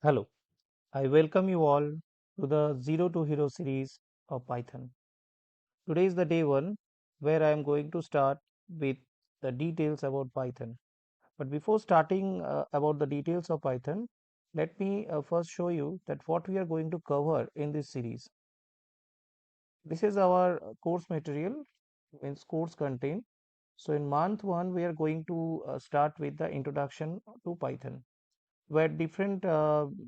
Hello, I welcome you all to the Zero to Hero series of Python. Today is the day one where I am going to start with the details about Python. But before starting about the details of Python, let me first show you that what we are going to cover in this series. This is our course material, means course content. So in month one, we are going to start with the introduction to Python, where different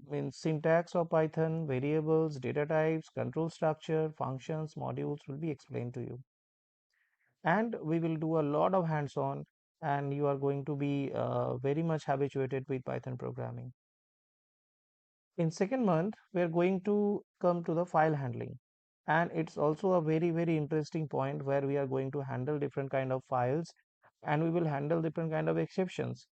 means syntax of Python, variables, data types, control structure, functions, modules will be explained to you. And we will do a lot of hands-on, and you are going to be very much habituated with Python programming. In second month, we are going to come to the file handling. And it's also a very interesting point where we are going to handle different kind of files, and we will handle different kind of exceptions,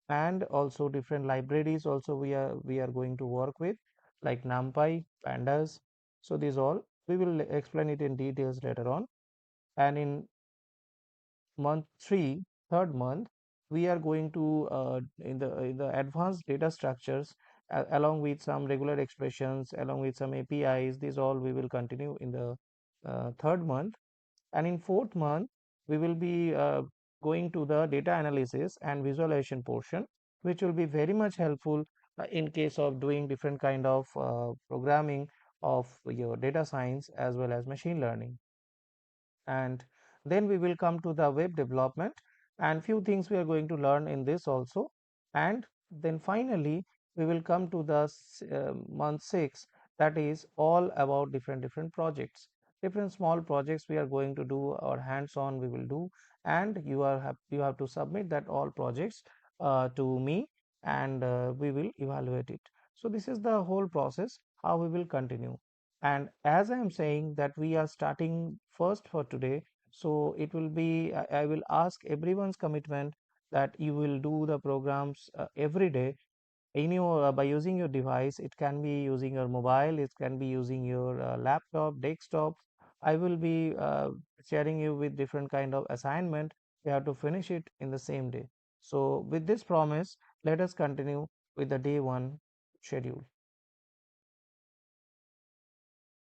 and also different libraries also we are going to work with, like NumPy, Pandas. So these all we will explain it in details later on. And in month three, third month, we are going to in the advanced data structures, along with some regular expressions, along with some APIs. These all we will continue in the third month. And in fourth month, we will be going to the data analysis and visualization portion, which will be very much helpful in case of doing different kind of programming of your data science as well as machine learning. And then we will come to the web development, and few things we are going to learn in this also. And then finally we will come to the month 6, that is all about different projects, different small projects we are going to do, or hands on we will do. And you have to submit that all projects to me, and we will evaluate it. So this is the whole process how we will continue. And as I am saying that we are starting first for today, so it will be, I will ask everyone's commitment that you will do the programs every day in your by using your device. It can be using your mobile, it can be using your laptop, desktop. I will be sharing you with different kind of assignment. You have to finish it in the same day. So with this promise, let us continue with the day one schedule.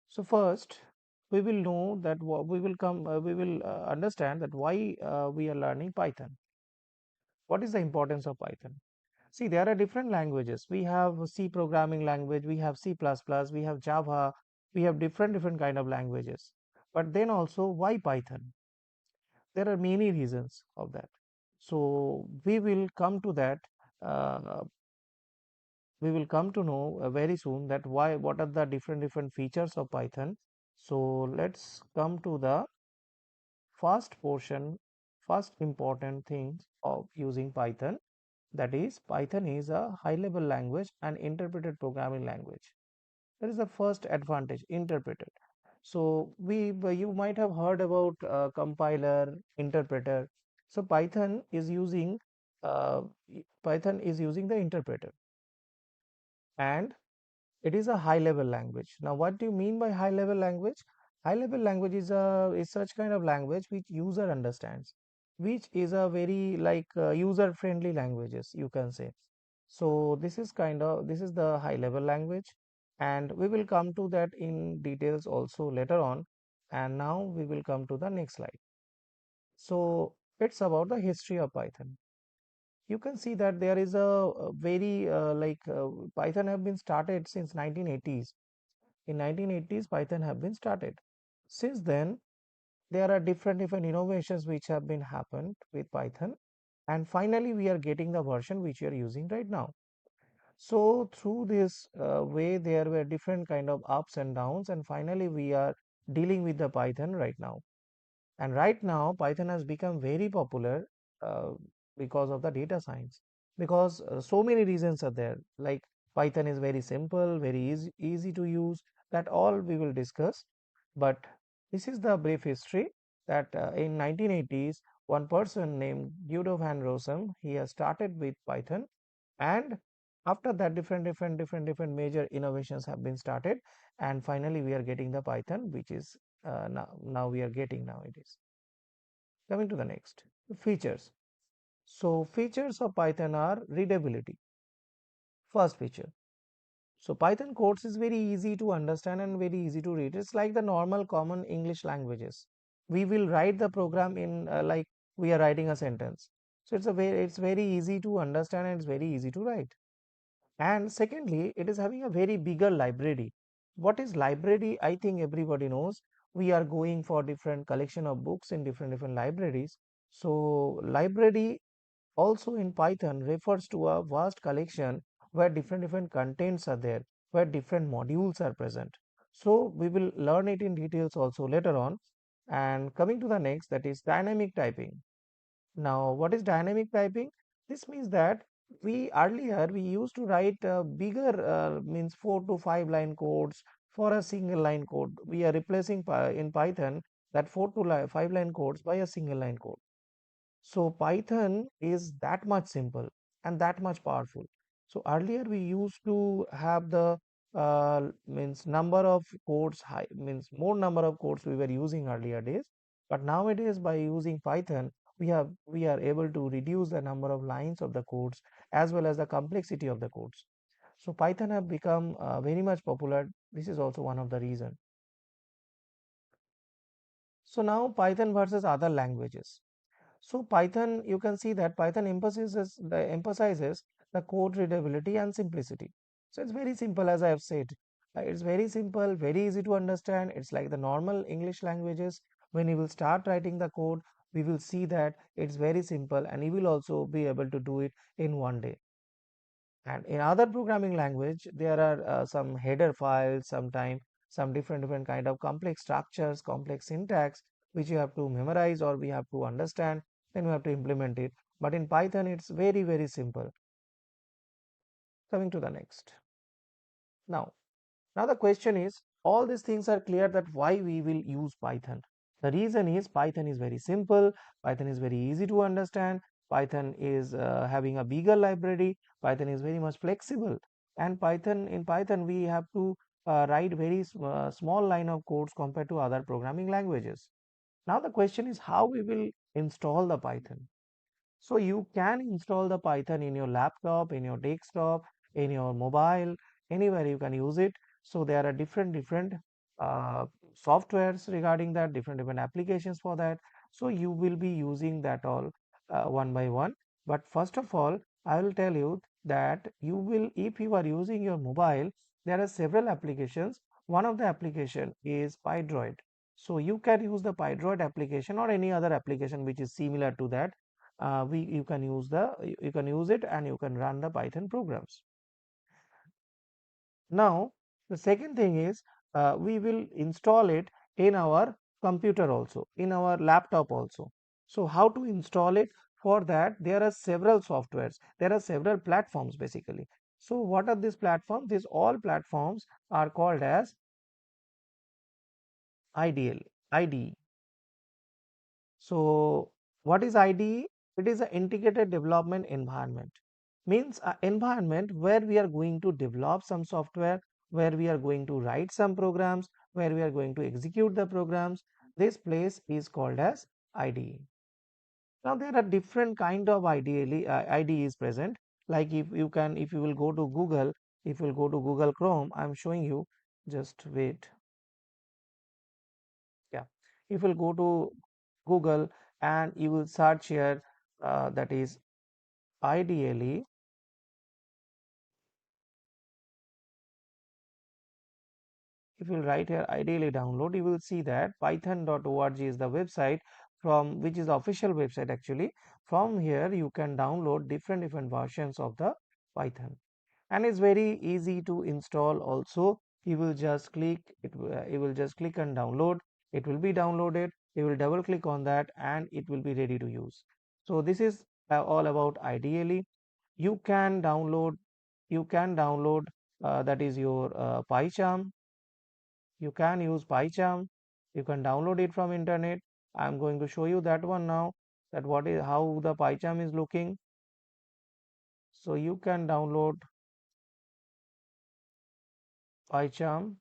So first, we will know that we will understand that why we are learning Python. What is the importance of Python? See, there are different languages. We have C programming language, we have C++, we have Java, we have different kind of languages. But then also, why Python? There are many reasons of that. So we will come to that. Uh, we will come to know very soon that what are the different features of Python. So let's come to the first portion, first important things of using Python. That is, Python is a high level language and interpreted programming language. That is the first advantage, interpreted. So you might have heard about compiler, interpreter. So uh, Python is using the interpreter, and it is a high level language. Now, what do you mean by high level language? High level language is such kind of language which user understands, which is a very like user friendly languages, you can say. So this is the high level language, and we will come to that in details also later on. And now we will come to the next slide. So it's about the history of Python. You can see that there is a very Python have been started since 1980s. In 1980s, Python have been started. Since then, there are different innovations which have been happened with Python, and finally we are getting the version which we are using right now. So through this way, there were different kind of ups and downs, and finally we are dealing with the Python right now. And right now, Python has become very popular uh, because of the data science. Because so many reasons are there. Like Python is very simple, very easy to use. That all we will discuss. But this is the brief history that in 1980s, one person named Guido van Rossum, he has started with Python, and after that, different major innovations have been started, and finally we are getting the Python, which is now we are getting nowadays. Coming to the next, features. So features of Python are readability. First feature, So Python codes is very easy to understand and very easy to read. It's like the normal common English languages. We will write the program in like we are writing a sentence. So it's very easy to understand and it's very easy to write. And secondly, it is having a very bigger library. What is library? I think everybody knows. We are going for different collection of books in different libraries. So library also in Python refers to a vast collection where different contents are there, where different modules are present. So we will learn it in details also later on. And coming to the next, that is dynamic typing. Now, what is dynamic typing? This means that we earlier we used to write bigger means 4 to 5 line codes for a single line code. We are replacing in Python that 4 to 5 line codes by a single line code. So Python is that much simple and that much powerful. So earlier we used to have the means number of codes high means more number of codes we were using earlier days. But nowadays by using Python we are able to reduce the number of lines of the codes as well as the complexity of the codes. So Python have become very much popular. This is also one of the reason. So now Python versus other languages. So Python, you can see that Python emphasizes the code readability and simplicity. So it's very simple, as I have said. It's very simple, very easy to understand. It's like the normal English languages. When you will start writing the code, we will see that it's very simple, and you will also be able to do it in one day. And in other programming language, there are some header files, sometimes some different kind of complex structures, complex syntax, which you have to memorize or we have to understand, then we have to implement it. But in Python, it's very simple. Coming to the next. Now, now the question is, all these things are clear that why we will use Python. The reason is Python is very simple, Python is very easy to understand, Python is having a bigger library, Python is very much flexible, and in Python we have to write very small line of codes compared to other programming languages. Now the question is how we will install the Python. So you can install the Python in your laptop, in your desktop, in your mobile, anywhere you can use it. So there are different uh, softwares regarding that, different applications for that. So you will be using that all one by one. But first of all, I will tell you that you will, if you are using your mobile, there are several applications. One of the application is PyDroid. So you can use the PyDroid application or any other application which is similar to that. We you can use it and you can run the Python programs. Now the second thing is we will install it in our computer also, in our laptop also. So how to install it? For that there are several softwares, there are several platforms basically. So what are these platforms? These all platforms are called as IDL, IDE. So what is IDE? It is an integrated development environment. Means an environment where we are going to develop some software, where we are going to write some programs, where we are going to execute the programs. This place is called as IDE. Now there are different kind of IDEs present. Like if you will go to Google, if you will go to Google Chrome, I'm showing you. Just wait. Yeah, if you will go to Google and you will search here, that is ideally, if you will write here ideally download, you will see that python.org is the website from which is the official website actually. From here you can download different versions of the Python, and it's very easy to install also. You will just click it, you will just click and download. It will be downloaded. You will double click on that and it will be ready to use. So this is all about ideally. You can download, you can download that is your PyCharm. You can use PyCharm. You can download it from internet. I'm going to show you that one now, that what is how the PyCharm is looking. So you can download PyCharm.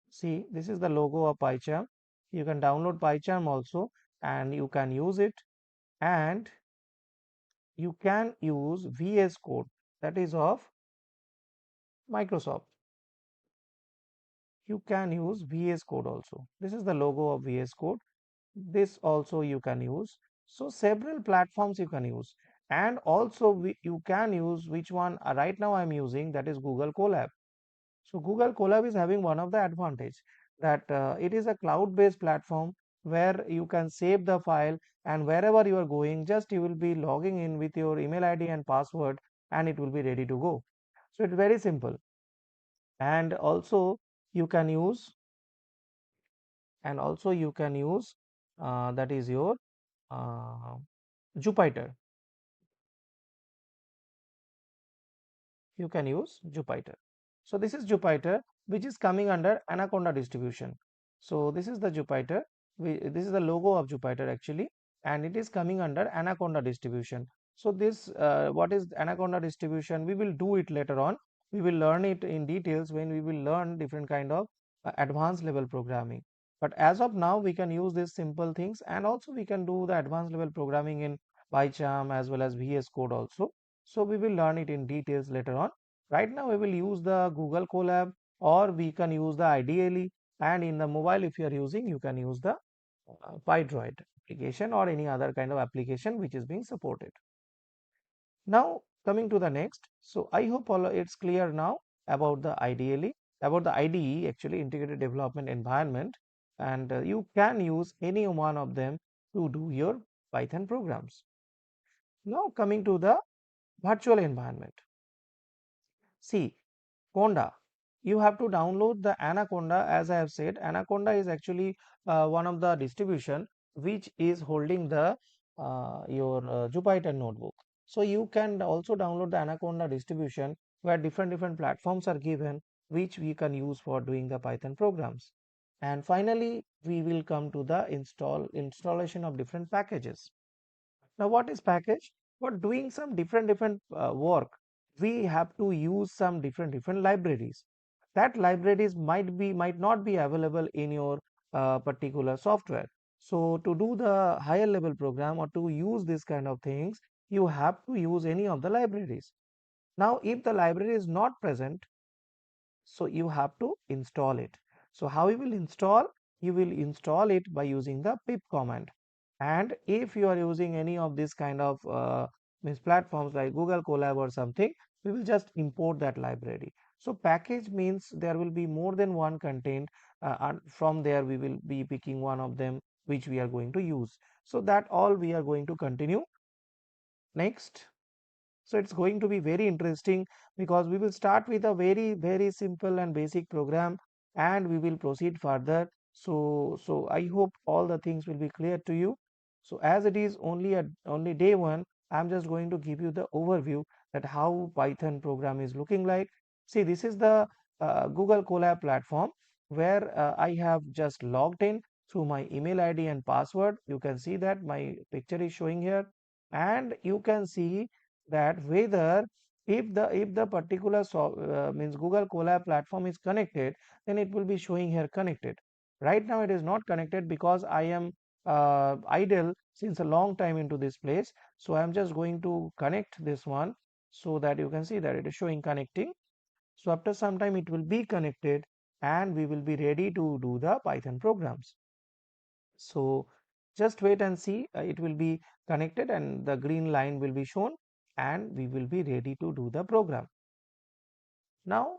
See, this is the logo of PyCharm. You can download PyCharm also and you can use it, and you can use VS Code, that is of Microsoft. You can use VS Code also. This is the logo of VS Code. This also you can use. So several platforms you can use, and also you can use which one right now I'm using, that is Google Colab. So Google Colab is having one of the advantage that it is a cloud-based platform where you can save the file, and wherever you are going, just you will be logging in with your email ID and password, and it will be ready to go. So it's very simple. And also you can use, and also you can use that is your uh, Jupyter. You can use Jupyter. So this is Jupyter, which is coming under Anaconda distribution. So this is the Jupyter. This is the logo of Jupyter actually, and it is coming under Anaconda distribution. So this, what is Anaconda distribution? We will do it later on. We will learn it in details when we will learn different kind of advanced level programming. But as of now, we can use these simple things, and also we can do the advanced level programming in PyCharm as well as VS Code also. So we will learn it in details later on. Right now we will use the Google Colab, or we can use the IDLE, and in the mobile if you are using, you can use the PyDroid application or any other kind of application which is being supported. Now coming to the next, so I hope all it's clear now about the IDLE, about the IDE, actually Integrated Development Environment, and you can use any one of them to do your Python programs. Now coming to the virtual environment. See, Conda, you have to download the Anaconda. As I have said, Anaconda is actually one of the distribution which is holding the your Jupyter notebook. So you can also download the Anaconda distribution where different platforms are given which we can use for doing the Python programs. And finally, we will come to the installation of different packages. Now, what is package? For doing some different work, we have to use some different libraries. That libraries might not be available in your particular software. So to do the higher level program or to use this kind of things, you have to use any of the libraries. Now, if the library is not present, so you have to install it. So how you will install? You will install it by using the pip command. And if you are using any of this kind of means platforms like Google Colab or something, we will just import that library. So package means there will be more than one content, and from there we will be picking one of them which we are going to use. So that all we are going to continue next. So it's going to be very interesting because we will start with a very simple and basic program, and we will proceed further. So I hope all the things will be clear to you. So as it is only day one, I'm just going to give you the overview that how Python program is looking like. See, this is the Google Colab platform where I have just logged in through my email ID and password. You can see that my picture is showing here, and you can see that whether if the particular means Google Colab platform is connected, then it will be showing here connected. Right now it is not connected because I am idle since a long time into this place. So I am just going to connect this one so that you can see that it is showing connecting. So after some time it will be connected, and we will be ready to do the Python programs. So just wait and see, it will be connected and the green line will be shown, and we will be ready to do the program. Now,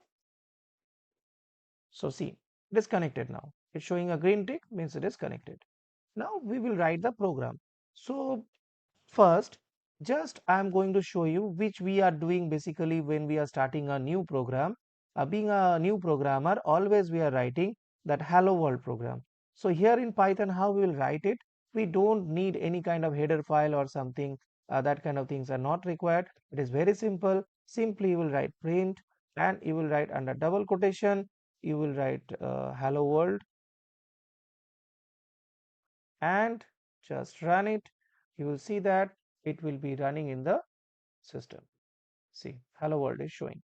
so see, it is connected now. It's showing a green tick, means it is connected. Now we will write the program. So first, just I am going to show you which we are doing basically when we are starting a new program. Being a new programmer, always we are writing that hello world program. So here in Python, how we will write it? We don't need any kind of header file or something. That kind of things are not required. It is very simple. Simply you will write print, and you will write under double quotation. You will write hello world, and just run it. You will see that it will be running in the system. See, hello world is showing.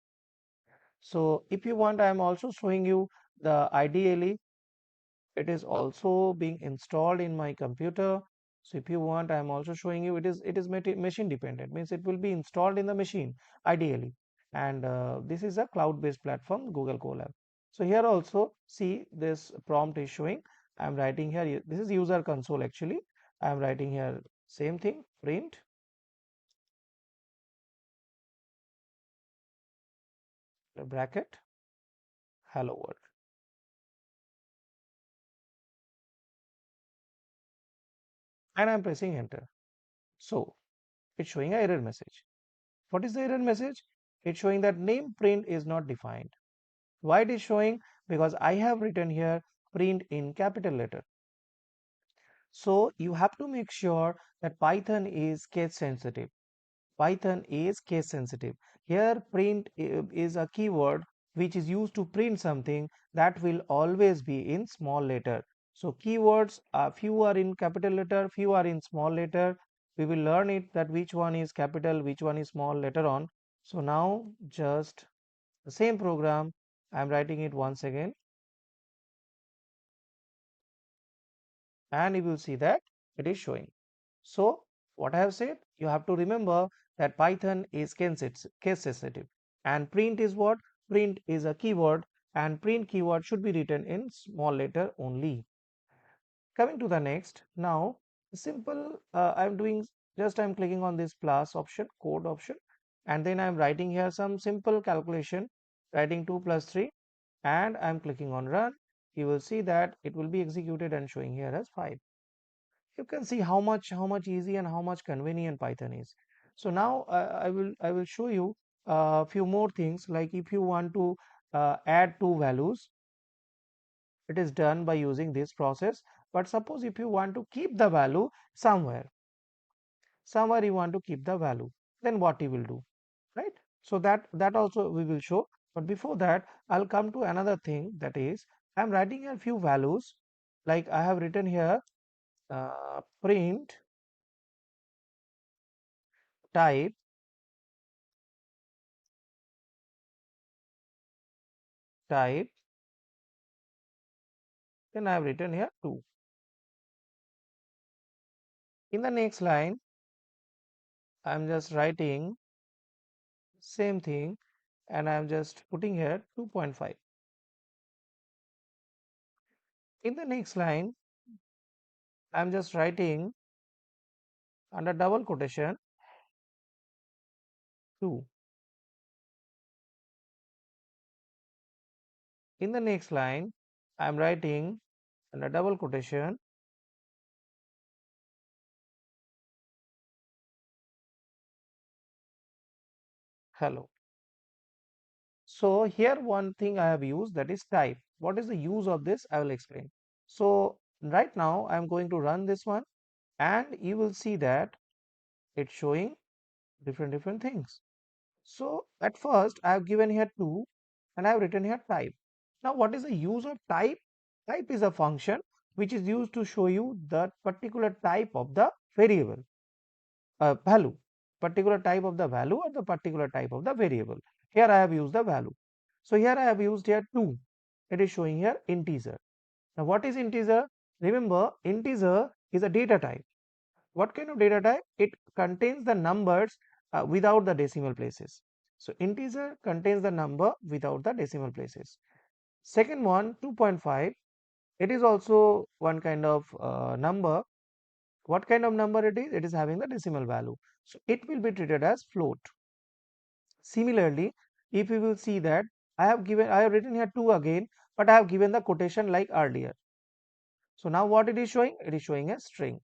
So if you want, I am also showing you the IDLE. It is also being installed in my computer. So if you want, I am also showing you it is machine dependent, means it will be installed in the machine ideally. and this is a cloud-based platform, Google Colab. So here also see this prompt is showing. I'm writing here. This is user console actually. I'm writing here same thing, print bracket hello world, and I'm pressing enter. So it's showing an error message. What is the error message? It's showing that name print is not defined. Why it is showing? Because I have written here print in capital letter. So you have to make sure that Python is case sensitive. Python is case sensitive. Here print is a keyword which is used to print something that will always be in small letter. So keywords, few are in capital letter, few are in small letter. We will learn it that which one is capital, which one is small later on. So now just the same program, I am writing it once again, and you will see that it is showing. So what I have said, you have to remember that Python is case sensitive, and print is what? Print is a keyword, and print keyword should be written in small letter only. Coming to the next, now simple, I'm doing just I'm clicking on this plus option, code option, and then I'm writing here some simple calculation, writing 2 plus 3, and I'm clicking on run. You will see that it will be executed and showing here as 5. You can see how much easy and how much convenient Python is. So now I will show you a few more things, like if you want to add two values, it is done by using this process. But suppose if you want to keep the value somewhere you want to keep the value, then what you will do, right? So that also we will show. But before that, I'll come to another thing, that is I'm writing a few values, like I have written here print type, type, then I have written here 2. In the next line, I'm just writing same thing, and I'm just putting here 2.5. In the next line, I'm just writing under double quotation 2. In the next line, I'm writing under double quotation hello. So here one thing I have used, that is type. What is the use of this? I will explain. So right now I'm going to run this one, and you will see that it's showing different things. So at first I have given here 2, and I have written here type. Now what is the use of type? Type is a function which is used to show you the particular type of the variable, value, particular type of the value or the particular type of the variable. Here I have used the value. So here I have used here 2. It is showing here integer. Now what is integer? Remember, integer is a data type. What kind of data type? It contains the numbers without the decimal places. So integer contains the number without the decimal places. Second one, 2.5, it is also one kind of number. What kind of number it is? It is having the decimal value. So it will be treated as float. Similarly, if you will see that I have written here 2 again, but I have given the quotation like earlier. So now what it is showing? It is showing a string.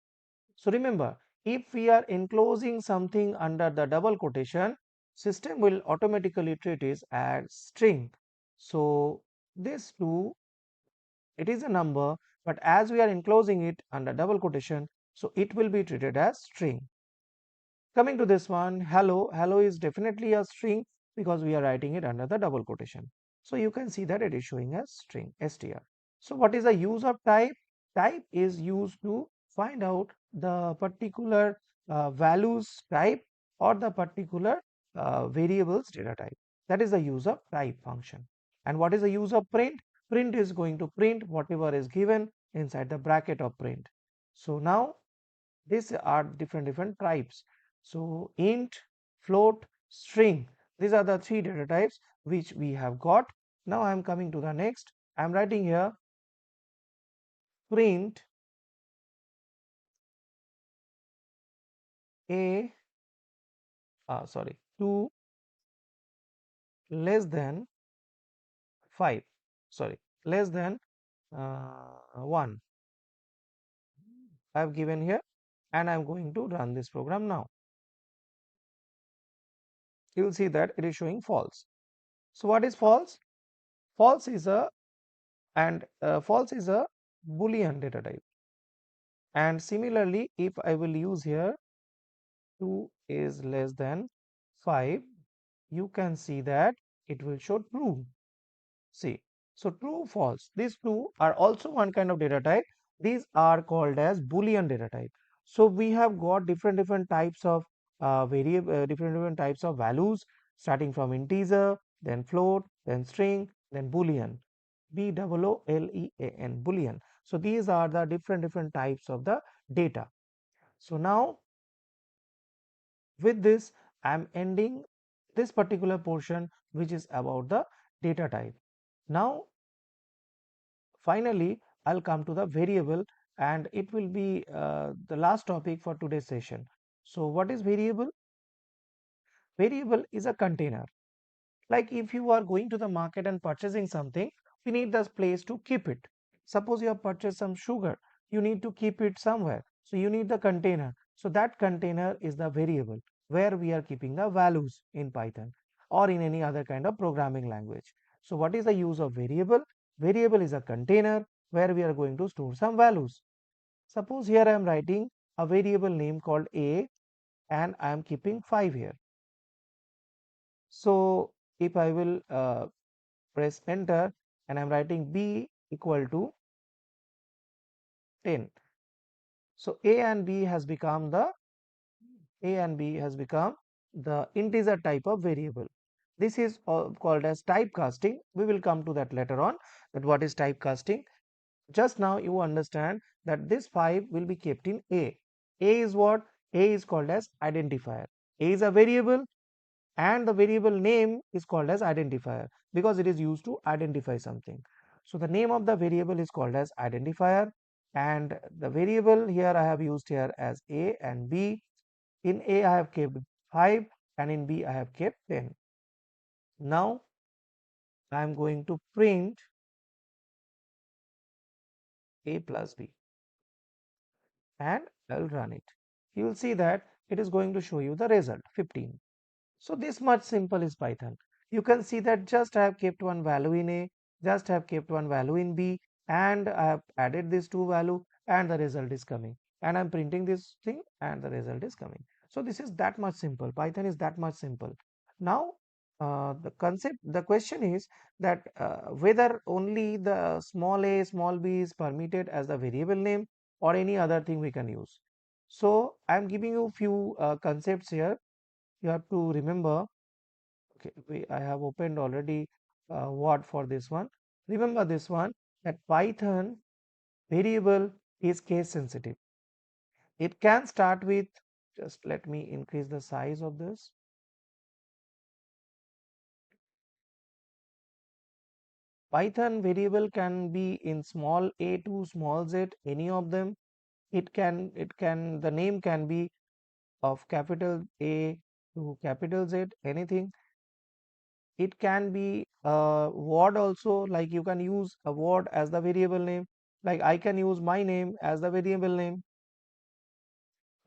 So remember, if we are enclosing something under the double quotation, system will automatically treat it as string. So this 2, it is a number, but as we are enclosing it under double quotation, so it will be treated as string. Coming to this one, hello. Hello is definitely a string because we are writing it under the double quotation. So you can see that it is showing as string, str. So what is the use of type? Type is used to find out the particular values type or the particular variables data type. That is the use of type function. And what is the use of print? Print is going to print whatever is given inside the bracket of print. So now these are different types. So int, float, string. These are the three data types which we have got. Now I am coming to the next. I am writing here print a sorry 2 less than 5, sorry, less than 1. I have given here, and I am going to run this program now. You will see that it is showing false. So what is false? False is a false is a boolean data type. And similarly, if I will use here 2 is less than 5, you can see that it will show true. See, so true, false. These two are also one kind of data type. These are called as Boolean data type. So we have got different types of variable, different types of values, starting from integer, then float, then string, then Boolean. Boolean, Boolean. So these are the different types of the data. So now with this, I am ending this particular portion which is about the data type. Now finally, I'll come to the variable, and it will be the last topic for today's session. So what is variable? Variable is a container. Like if you are going to the market and purchasing something, you need this place to keep it. Suppose you have purchased some sugar, you need to keep it somewhere. So you need the container. So that container is the variable where we are keeping the values in Python or in any other kind of programming language. So what is the use of variable? Variable is a container where we are going to store some values. Suppose here I am writing a variable name called a, and I am keeping 5 here. So if I will press enter, and I'm writing b equal to 10. So a and b has become the integer type of variable. This is called as typecasting. We will come to that later on, that what is typecasting. Just now you understand that this 5 will be kept in a. A is what? A is called as identifier. A is a variable, and the variable name is called as identifier because it is used to identify something. So the name of the variable is called as identifier, and the variable here I have used here as a and b. In a I have kept 5, and in b I have kept 10. Now I am going to print a plus b, and I'll run it. You will see that it is going to show you the result 15. So this much simple is Python. You can see that just I have kept one value in A, just I have kept one value in B, and I have added these two value, and the result is coming. And I'm printing this thing, and the result is coming. So this is that much simple. Python is that much simple. Now the question is that whether only the small a, small b is permitted as the variable name, or any other thing we can use. So I'm giving you few concepts here. You have to remember. Okay, I have opened already Word for this one. Remember this one, that Python variable is case sensitive. It can start with, just let me increase the size of this. Python variable can be in small a to small z, any of them. The name can be of capital A to capital Z, anything. It can be a word also, like you can use a word as the variable name, like I can use my name as the variable name.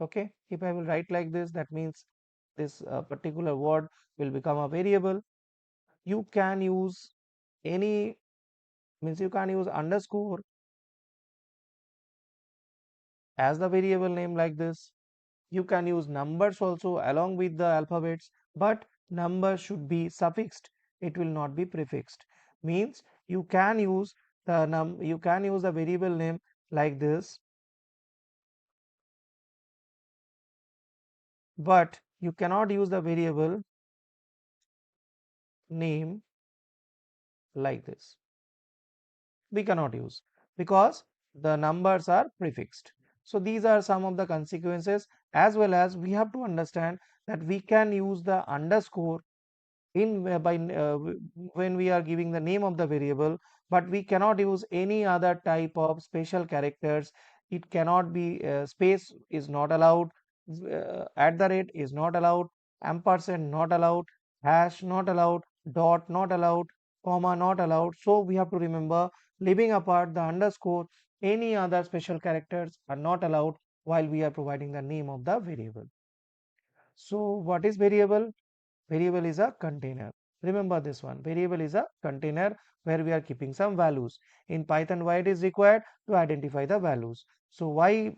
Okay, if I will write like this, that means this particular word will become a variable. You can use any, means you can use underscore as the variable name, like this. You can use numbers also along with the alphabets, but number should be suffixed, it will not be prefixed. Means you can use the variable name like this, but you cannot use the variable name like this. We cannot use, because the numbers are prefixed. So these are some of the consequences, as well as we have to understand that we can use the underscore in when we are giving the name of the variable, but we cannot use any other type of special characters. It cannot be space is not allowed, at the rate is not allowed, ampersand not allowed, hash not allowed, dot not allowed, comma not allowed. So we have to remember, leaving apart the underscore, any other special characters are not allowed while we are providing the name of the variable. So what is variable? Variable is a container. Remember this one. Variable is a container where we are keeping some values. In Python, why it is required? To identify the values. So why?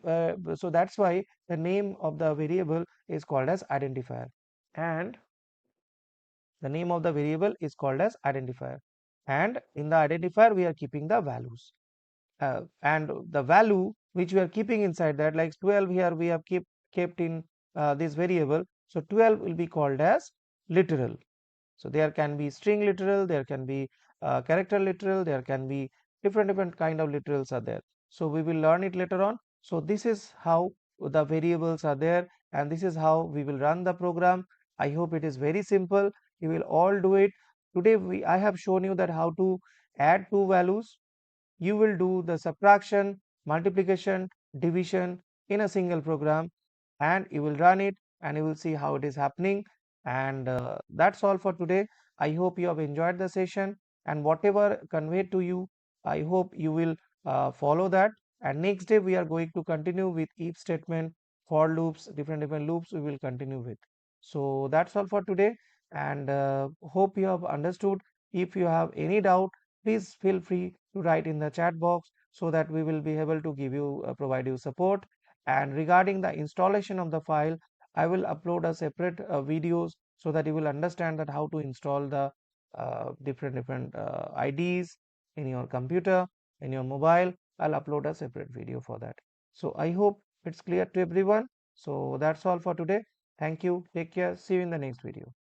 So that's why the name of the variable is called as identifier. And the name of the variable is called as identifier. And in the identifier, we are keeping the values. And the value which we are keeping inside that, like 12 here we have kept in this variable. So 12 will be called as literal. So there can be string literal, there can be character literal, there can be different kind of literals are there. So we will learn it later on. So this is how the variables are there, and this is how we will run the program. I hope it is very simple. You will all do it. Today I have shown you that how to add two values. You will do the subtraction, multiplication, division in a single program, and you will run it and you will see how it is happening. And that's all for today. I hope you have enjoyed the session, and whatever conveyed to you, I hope you will follow that. And next day we are going to continue with if statement, for loops, different loops we will continue with. So that's all for today, and hope you have understood. If you have any doubt, please feel free to write in the chat box so that we will be able to give you provide you support. And regarding the installation of the file, I will upload a separate videos so that you will understand that how to install the different IDs in your computer, in your mobile. I'll upload a separate video for that. So I hope it's clear to everyone. So that's all for today. Thank you. Take care. See you in the next video.